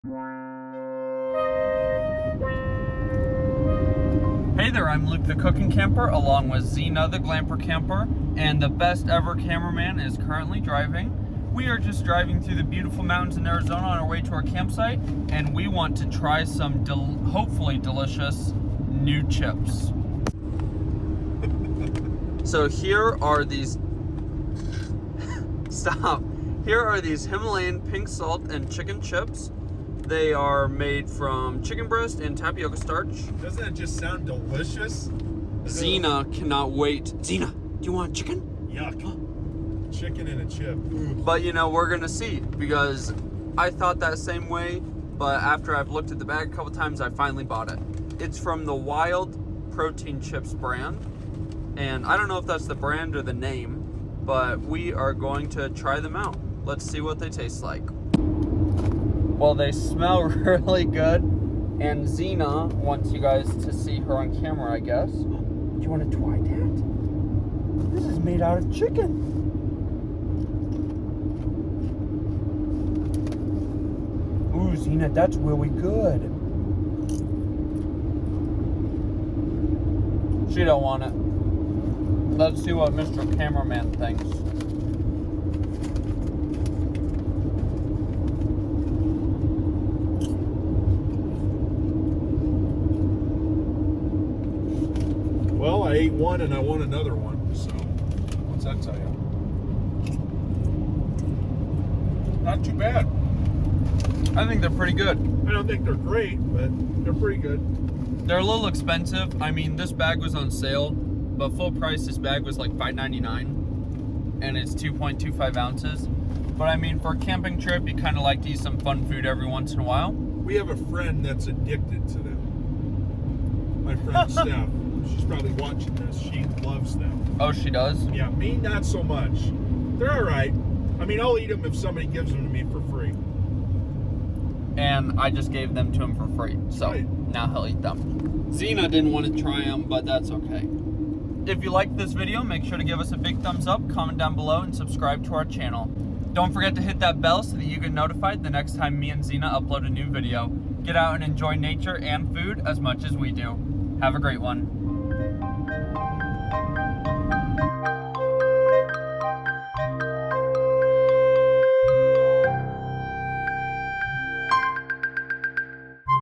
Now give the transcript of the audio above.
Hey there, I'm Luke the Cookin Camper along with Zena the Glamper Camper, and the best ever cameraman is currently driving. We are just driving through the beautiful mountains in Arizona on our way to our campsite, and we want to try some hopefully delicious new chips. So here are these Here are these Himalayan pink salt and chicken chips. They are made from chicken breast and tapioca starch. Doesn't that just sound delicious? Zena cannot wait. Zena, do you want chicken? Yuck. Chicken and a chip. Ooh. But you know, we're gonna see, because I thought that same way, but after I've looked at the bag a couple times, I finally bought it. It's from the Wilde protein chips brand, and I don't know if that's the brand or the name, but we are going to try them out. Let's see what they taste like. Well, they smell really good, and Zena wants you guys to see her on camera, I guess. Do you want to try that? This is made out of chicken. Ooh, Zena, that's really good. She don't want it. Let's see what Mr. Cameraman thinks. Well, I ate one and I want another one, so what's that tell you? Not too bad. I think they're pretty good. I don't think they're great, but they're pretty good. They're a little expensive. I mean, this bag was on sale, but full price this bag was like $5.99, and it's 2.25 ounces. But I mean, for a camping trip, you kind of like to eat some fun food every once in a while. We have a friend that's addicted to them. My friend Steph. She's probably watching this. She loves them. Oh, she does? Yeah, me not so much. They're all right. I mean, I'll eat them if somebody gives them to me for free. And I just gave them to him for free, so Right. Now he'll eat them. Zena didn't want to try them, but that's okay. If you liked this video, make sure to give us a big thumbs up, comment down below, and subscribe to our channel. Don't forget to hit that bell so that you get notified the next time me and Zena upload a new video. Get out and enjoy nature and food as much as we do. Have a great one.